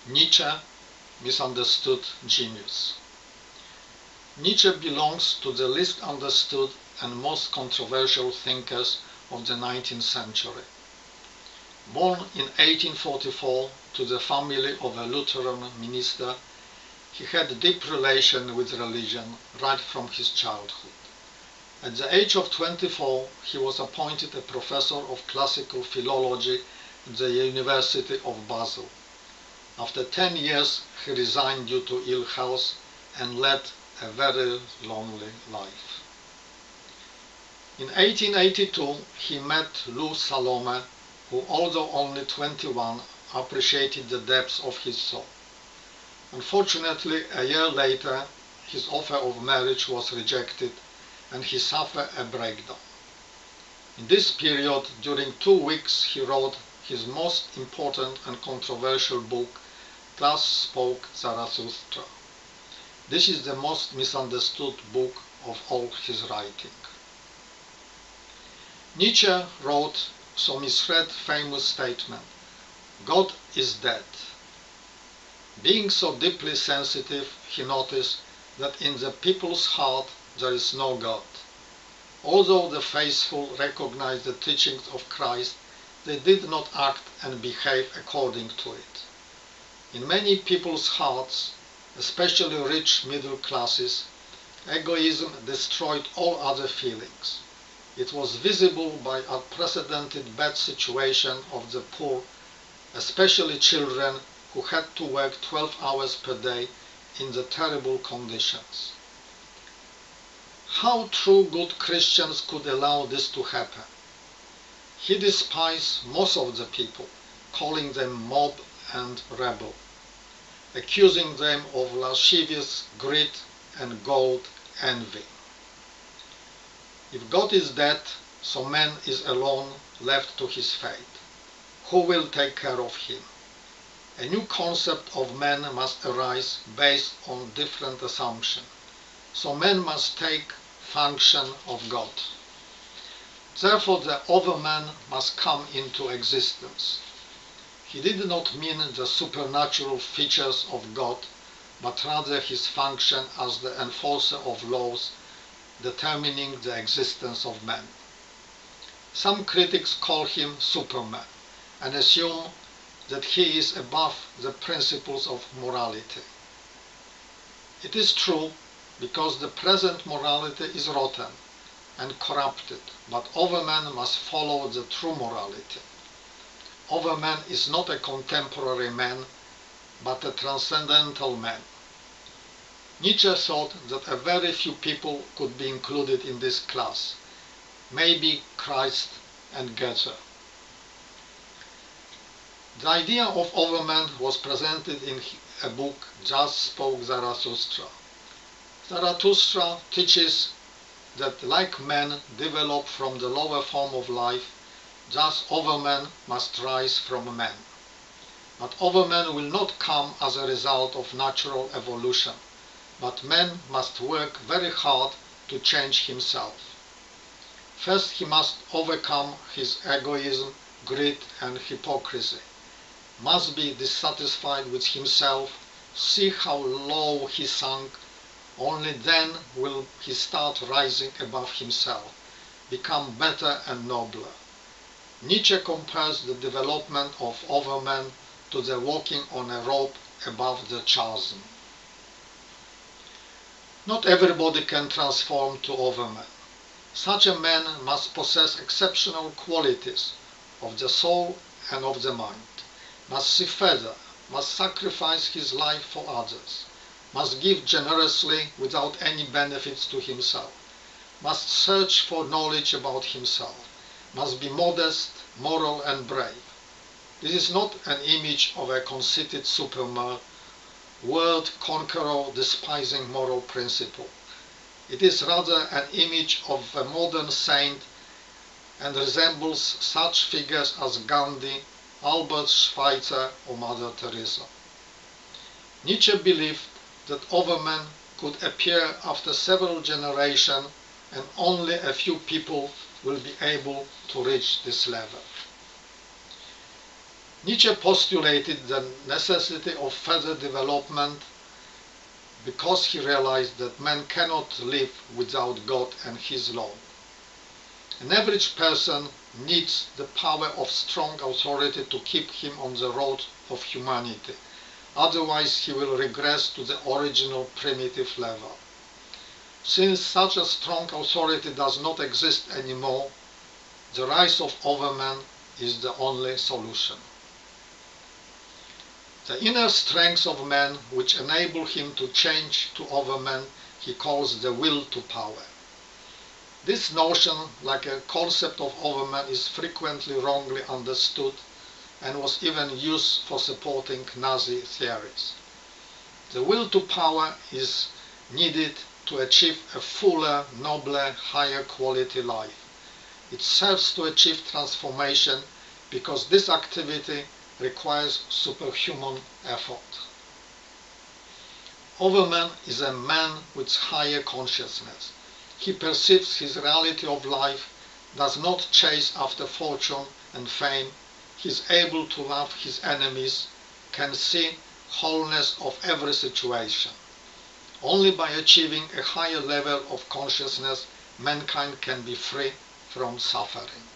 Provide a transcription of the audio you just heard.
Nietzsche, misunderstood genius. Nietzsche belongs to the least understood and most controversial thinkers of the 19th century. Born in 1844 to the family of a Lutheran minister, he had a deep relation with religion right from his childhood. At the age of 24, he was appointed a professor of classical philology at the University of Basel. After 10 years, he resigned due to ill health and led a very lonely life. In 1882, he met Lou Salome, who, although only 21, appreciated the depths of his soul. Unfortunately, a year later, his offer of marriage was rejected and he suffered a breakdown. In this period, during 2 weeks, he wrote his most important and controversial book, Thus Spoke Zarathustra. This is the most misunderstood book of all his writing. Nietzsche wrote some misread famous statement, "God is dead." Being so deeply sensitive, he noticed that in the people's heart there is no God. Although the faithful recognized the teachings of Christ, they did not act and behave according to it. In many people's hearts, especially rich middle classes, egoism destroyed all other feelings. It was visible by unprecedented bad situation of the poor, especially children who had to work 12 hours per day in the terrible conditions. How true good Christians could allow this to happen? He despised most of the people, calling them mob and rebel, accusing them of lascivious greed and gold envy. If God is dead, so man is alone, left to his fate. Who will take care of him? A new concept of man must arise based on different assumptions. So man must take function of God. Therefore the overman must come into existence. He did not mean the supernatural features of God, but rather his function as the enforcer of laws determining the existence of man. Some critics call him Superman and assume that he is above the principles of morality. It is true, because the present morality is rotten and corrupted, but overman must follow the true morality. Overman is not a contemporary man, but a transcendental man. Nietzsche thought that a very few people could be included in this class, maybe Christ and Goethe. The idea of overman was presented in a book, Thus Spoke Zarathustra. Zarathustra teaches that like men develop from the lower form of life, thus overman must rise from man. But overman will not come as a result of natural evolution, but man must work very hard to change himself. First he must overcome his egoism, greed and hypocrisy, must be dissatisfied with himself, see how low he sunk. Only then will he start rising above himself, become better and nobler. Nietzsche compares the development of overman to the walking on a rope above the chasm. Not everybody can transform to overman. Such a man must possess exceptional qualities of the soul and of the mind, must see further, must sacrifice his life for others, must give generously without any benefits to himself, must search for knowledge about himself, must be modest, moral and brave. This is not an image of a conceited superman, world conqueror despising moral principle. It is rather an image of a modern saint and resembles such figures as Gandhi, Albert Schweitzer or Mother Teresa. Nietzsche believed that overman could appear after several generations and only a few people will be able to reach this level. Nietzsche postulated the necessity of further development because he realized that man cannot live without God and his law. An average person needs the power of strong authority to keep him on the road of humanity. Otherwise, he will regress to the original primitive level. Since such a strong authority does not exist anymore, the rise of overman is the only solution. The inner strength of man, which enable him to change to overman, he calls the will to power. This notion, like a concept of overman, is frequently wrongly understood and was even used for supporting Nazi theories. The will to power is needed to achieve a fuller, nobler, higher quality life. It serves to achieve transformation because this activity requires superhuman effort. Overman is a man with higher consciousness. He perceives his reality of life, does not chase after fortune and fame. He is able to love his enemies, can see wholeness of every situation. Only by achieving a higher level of consciousness, mankind can be free from suffering.